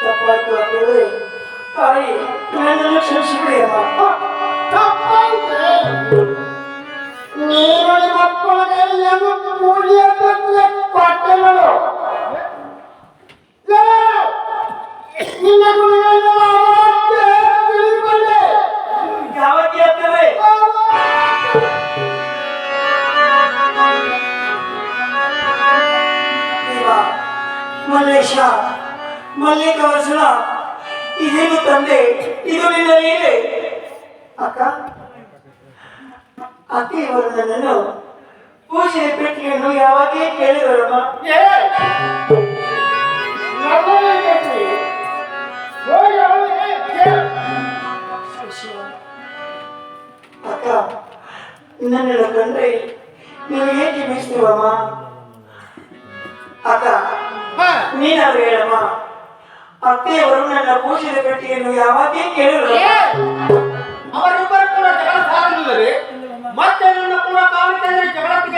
ತಪ್ಪಾಯ್ತು ಅಪ್ಪವೇ. ತಾಯಿ ನನ್ನನ್ನು ಕ್ಷಮಿಸಿಬಿಡಿಯಮ್ಮ. ನೀನು ಮಕ್ಕಳಿಗೆ ಪೂಜೆ ಪಟ್ಟಗಳು ನಿನ್ನ ತಿಳಿದುಕೊಂಡೆ. ಯಾವತ್ತಿ ಅಪ್ಪವೇ? ಮಲ್ಲೇಶ ಮಲ್ಲಿಕಾರ್ಜುನ, ಇದೇನು ತಂದೆ? ಇದು ನಿನ್ನ ಲೀಲೆ. ಅಕ್ಕ ಅತ್ತೆಯವರು ನನ್ನನ್ನು ಪೂಜೆ ಪೆಟ್ಟಿಗೆಯನ್ನು ಯಾವಾಗೇ ಕೇಳಿದರಮ್ಮ. ಅಕ್ಕ ನನ್ನೆಲ್ಲ ಕಂಡ್ರೆ ನೀವು ಹೇಗೆ ಬೀಸ್ತೀವಮ್ಮ? ಅಕ್ಕ ನೀನಾದ್ರು ಹೇಳಮ್ಮ, ಅತ್ತೆಯವರು ನನ್ನ ಪೂಜೆಯ ಪೆಟ್ಟಿಗೆಯನ್ನು ಯಾವಾಗೇ ಕೇಳಿದ್ರು. ಅವರಿಬ್ಬರು ಕೂಡ ಜಗಳ ಸಾರಲಿಲ್ಲವೇ? ಮತ್ತೆ ನನ್ನ ಕೂಡ ಕಾಲಕ್ಕೆ ಜಗಳಕ್ಕೆ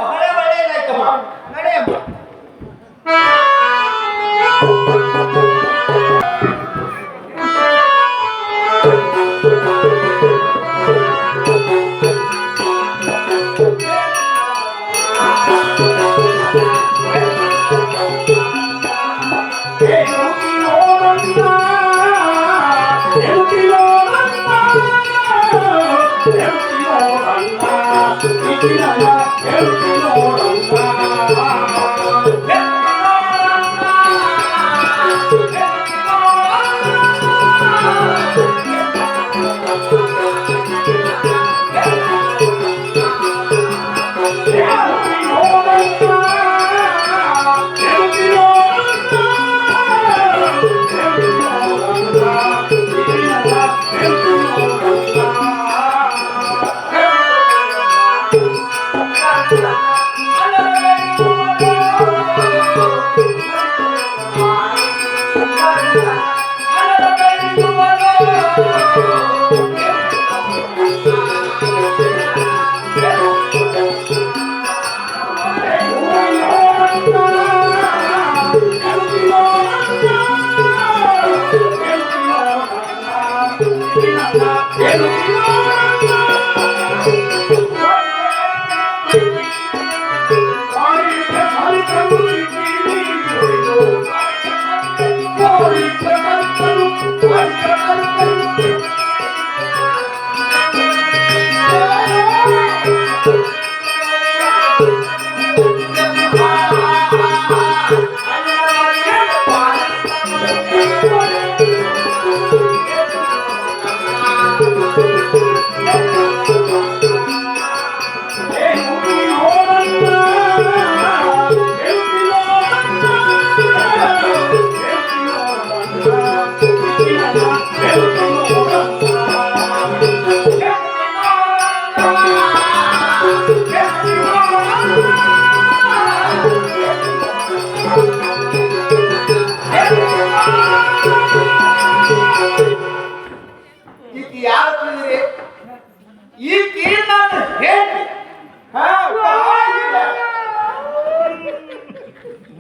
ಬಹಳ ಒಳ್ಳೆಯದಾಯ್ತಮ್ಮ. ನಡೆಯಮ್ಮ.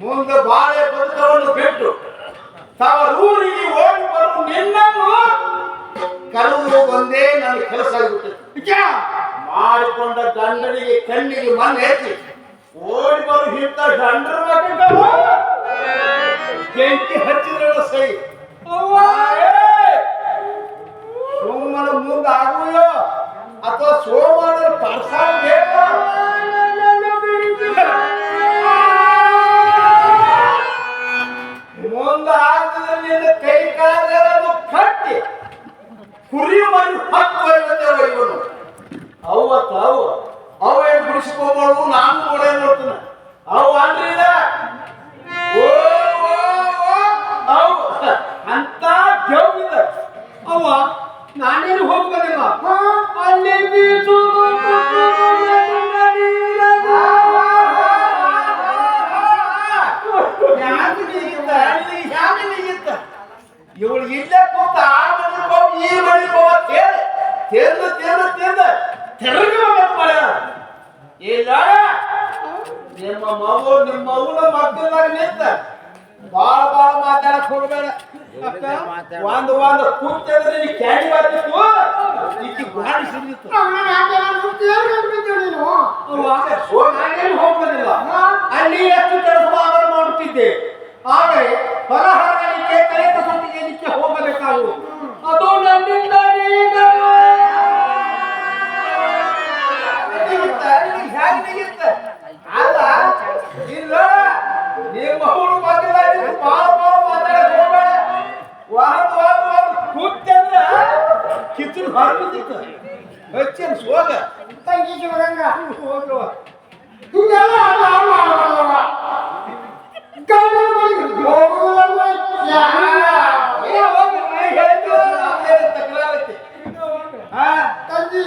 ಮುಂದೆ ಬಾಳೆ ಬದುಕವನ್ನು ಬಿಟ್ಟು ತವರೂರಿಗೆ ಓಡಿ ಬರು ನಿನ್ನನ್ನು ಕರೆದು ಒಂದೇ ನನ್ನ ಕೆಲಸ ಆಗಿಬಿಟ್ಟೆ. ಮಾಡಿಕೊಂಡ ಗಂಡನಿಗೆ ಕಣ್ಣಿಗೆ ಮಣ್ಣು ಹೆಚ್ಚಿ ಓಡಿ ಬರು ಹಿತ್ತ ಗಂಡರ ಮಕ್ಕಳು ಬೆಂಕಿ ಹಚ್ಚಿದ್ರಲ್ಲ ಸೈ ಸುಮ್ಮನ ಮುಂದೆ ಆಗುವುಯೋ ಅಥವಾ ಸೋಮವಾರ ಪರ್ಸಾದ ಬೇಕು ಮುಂದಾಗದಲ್ಲಿ ಕೈ ಕಾಲಗಳನ್ನು ಕಟ್ಟಿ ಕುರಿ ಮರಿ ಹತ್ತು ಬರ್ತೇವೆ ಇವನು ಅವತ್ತು ಅವೇನು ಬಿಡಿಸ್ಕೋಬಾರ್ದು ನಾನು ಕೂಡ ನೋಡ್ತೀನಿ ಅವು ಅನ್ರಿಲ್ಲ ಅವು ಅಂತ ದೇವ್ರಿದ ಅವ ನಾನೇನು ಹೋಗ್ಬೋದಿಲ್ಲ ಅಲ್ಲಿ ಬೀಸು ಇವಳು ಇಲ್ಲೇ ಕೂತ ಆ ಮನೆಗೆ ಹೋಗಿ ಈ ಮನೆಗೆ ಹೋಗ್ತ ತಿಂದ ತೆರಗಿ ಮಾಡ್ಯಾರ ಇಲ್ಲ ನಿಮ್ಮ ಮಗುನ ಮಕ್ಕಳಾಗ ನಿಂತ ಬಾಳ ಮಾತಾಡಕ್ ಹೋಗ್ಬೇಡ ಒಂದು ಕೂತಿದ್ರೆ ನೀ ಕ್ಯಾಡಿ ಬರ್ತಿತ್ತು ಈಕಿ ಗಾಡಿ ಸಿಡಿದಿತ್ತು ಹೋಗೋದಿಲ್ಲ ಅಲ್ಲಿ ಎಷ್ಟು ಕೆಲಸ ಮಾಡುತ್ತಿದ್ದೆ ಆದರೆ ಹೊರಹರಗಳಿಗೆ ಕಲಿತ ಸಂತಿಗೆ ನಿತ್ಯ ಹೋಗಬೇಕಾಗುವುದು ಅದು ನನ್ನಿಂದ ಅಲ್ಲ ಇಲ್ಲ ನಿಮ್ಮ ಅವಳು ಬಂದಿಲ್ಲ ಬಾಳ ಮಾತಾಡಕ್ ಹೋಗ್ಬೇಡ ಒಂದು ಕೂತಂದ್ರ ಕಿಚನ್ ಹೊರಬಿದ್ದಿತ್ತು ಹೆಚ್ಚಿನ ಸೋಗ ತಂಗಿ ಶಿವರಂಗ ಹೋಗುವ ಹಿಂಗೆಲ್ಲ ತಂಗಿ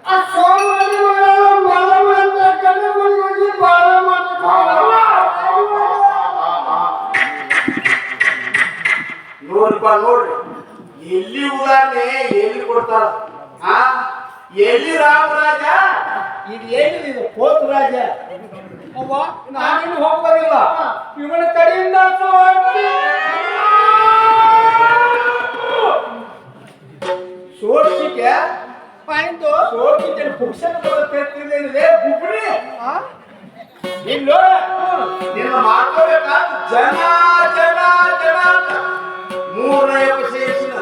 ಆ ಸೋಮವಾರ ನೋಡ್ರಿ ಎಲ್ಲಿ ಉದಾಹರಣೆ ಎಲ್ಲಿ ಕೊಡ್ತಾರ ಎಲ್ಲಿ ರಾಮರಾಜ ಇದು ಏನಿದೆ ಕೋತ್ ರಾಜ ಅವ್ವ ನಾನೇನು ಹೋಗೋದಿಲ್ಲ ಇವನ ಕಡೆಯಿಂದ ಸೋಡ್ಸಿಕೆ ಪಾಯಿಂಟು ಸೋಡ್ಸಿಕೆ ಪುಕ್ಷನ ಬರುತ್ತೇನಿದೆ ಗುಬ್ರಿ ಇಲ್ಲೋ ನಿನ್ನ ಮಾತಾಡಬೇಕಾದ ಜನ ಅಂತ ಮೂರನೇ ಸೇರಿಸಿನ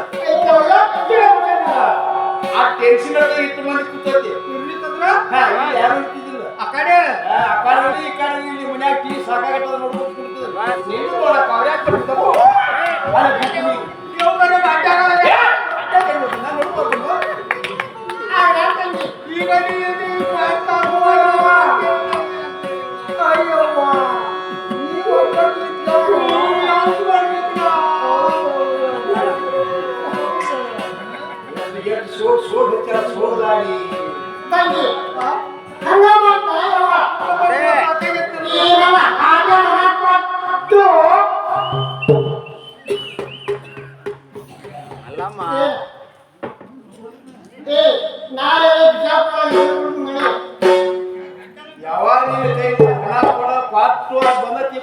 ಆ ಟೆನ್ಷನ್ ಇಟ್ಟು ಮಂದಿ ಕೂತೈತಿ ಯಾರು ಇರ್ತಿದ್ದಿಲ್ಲ ಆ ಕಡೆ ಈ ಕಡೆ ಇಲ್ಲಿ ಮನ್ಯಾಗ ಟೀ ಸಾಕಾಗಟ್ಟದ ನೋಡ್ಕೊಂಡು ಕುಡ್ತಿದ್ರು ನೀನು ನೋಡಕ್ಕ ಅವ್ರ ಯಾಕೆ ಸೋದಾಡಿ ತಂಗಿ ಹಂಗ ಅಲ್ಲಮ್ಮ ನಾಳೆ ಯಾವಾಗ ನೀನು ಕೈ ಹಣ ಕೊಡ ಪಾತ್ರ ಬಂದತಿ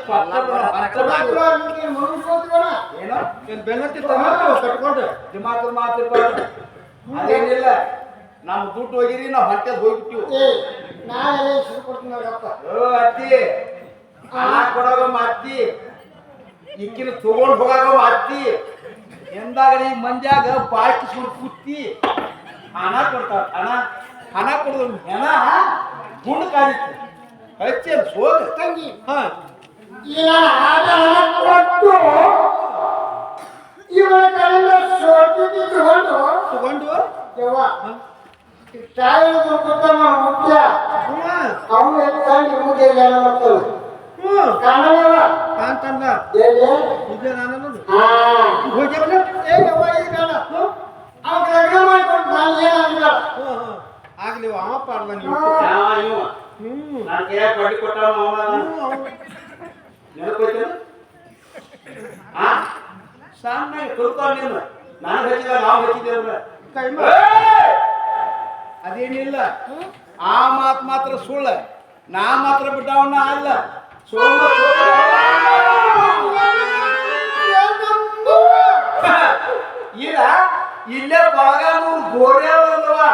ಏನೋ ಬೆನ್ನತ್ತಿ ಕಟ್ಕೊಂಡು ದಿಮಾಕದ ಮಾತಿರ್ಬಾರ್ದು ಅದೇನಿಲ್ಲ ನಮ್ಮ ದುಡ್ಡು ಹೋಗಿರಿ ನಾವು ಹೊಟ್ಟೆ ಹೋಗ್ಬಿಟ್ಟಿವಿ ನಾಳೆ ಕೊಡ್ತೀನಿ ನೋಡಪ್ಪ ಅತ್ತಿ ಹಣ ಕೊಡೋಗ ಅತ್ತಿ ಇಕ್ಕಿನ ತಗೊಂಡು ಹೋಗಾಗ ಅತ್ತಿ ಎಂದಾಗ ಈ ಮಂದ್ಯಾಗ ಬಾಕಿ ಸುಡ್ ಕುತ್ತಿ ಹಣ ಕೊಡ್ತಾರ ಹಣ ಕೊಡೋದು ಹೆಣ ಗುಂಡು ಕಾದಿತ್ತು ಹಚ್ಚಿ ಅದು ಸೋಗ ತಂಗಿ ಹಾ ಈಗ ಕೊಟ್ಟು ಇವನ ಕಡೆಯಿಂದ ಸೋಟಿ ತಗೊಂಡು ಯವ್ವ ತಾಯಿಗೆ ಕೂತಮ್ಮ ಮುಖ್ಯ ಅವನು ಎತ್ಕೊಂಡು ಮುಖ್ಯ ಜನ ಮಕ್ಕಳು ಕಾಣಲ್ಲವ ಕಾಂತಂದ ಹೇಳಿ ಇದೆ ನಾನು ಹಾ ಹೋಗಿಲ್ಲ ಏ ಯವ್ವ ಈ ಕಾಣ ಅವ್ನು ಲಗ್ನ ಮಾಡ್ಕೊಂಡು ನಾನು ಏನಾಗಿಲ್ಲ ಆಗ್ಲಿ ಅವ ಪಾಡ್ದ ನೀವು ನಾನು ಕೈಯಾಗ ಬಡ್ಡಿ ಕೊಟ್ಟ ನೆನಪೈತೇನು ಸಣ್ಣಗೆ ತುರ್ತಾವ ನೀನು ನಾನು ಹಚ್ಚಿದ ನಾವು ಹಚ್ಚಿದ್ದೇವ್ರ ಅದೇನಿಲ್ಲ ಆ ಮಾತು ಮಾತ್ರ ಸುಳ್ಳ ನಾ ಮಾತ್ರ ಬಿಟ್ಟವನ್ನ ಅಲ್ಲ ಸೋಮ ಇಲ್ಲ ಇಲ್ಲೇ ಬಾಗಾನೂರು ಗೋರೆ ಅಲ್ವಾ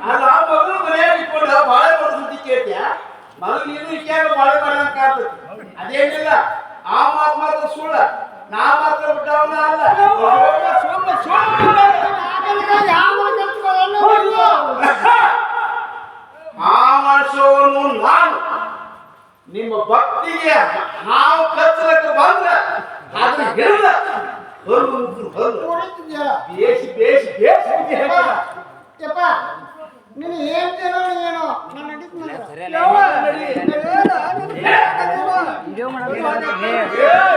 ಅಲ್ಲ ಮಗಳು ಮನೆಯಾಗ ಇಟ್ಕೊಂಡು ಬಾಳೆ ಮಾಡೋ ಸುದ್ದಿ ಕೇಳ್ತೀಯ ಮಗಳು ನೀನು ಇಟ್ಟಾಗ ಬಾಳೆ ಮಾಡೋಣ ಕಾಣ್ತದೆ ಅದೇನಿಲ್ಲ ಆ ಮಾತು ಮಾತ್ರ ಸುಳ್ಳ ನಾ ಮಾತ್ರ ಬಿಟ್ಟವನ್ನ ಅಲ್ಲ ಆ ಮನುಷ್ಯವನ್ನು ನಾನು ನಿಮ್ಮ ಭಕ್ತಿಗೆ ಹಾವು ಕಚ್ಚಲಕ್ಕೆ ಬಂದ್ರ ಅದನ್ನ ಹಿಡಿದ ಹೊಲ್ಲು ಬೇಸಿ ಬೇಸಿ ಬೇಸಿ ಬುದ್ಧಿ ಹೇಳ್ತಾರ ಯಪ್ಪ ನೀನು ಹೇಳ್ತೇನೋ ಏನೋ ನಾನು ನಡೀತೀನಿ ವಿಡಿಯೋ ಮಾಡೋದು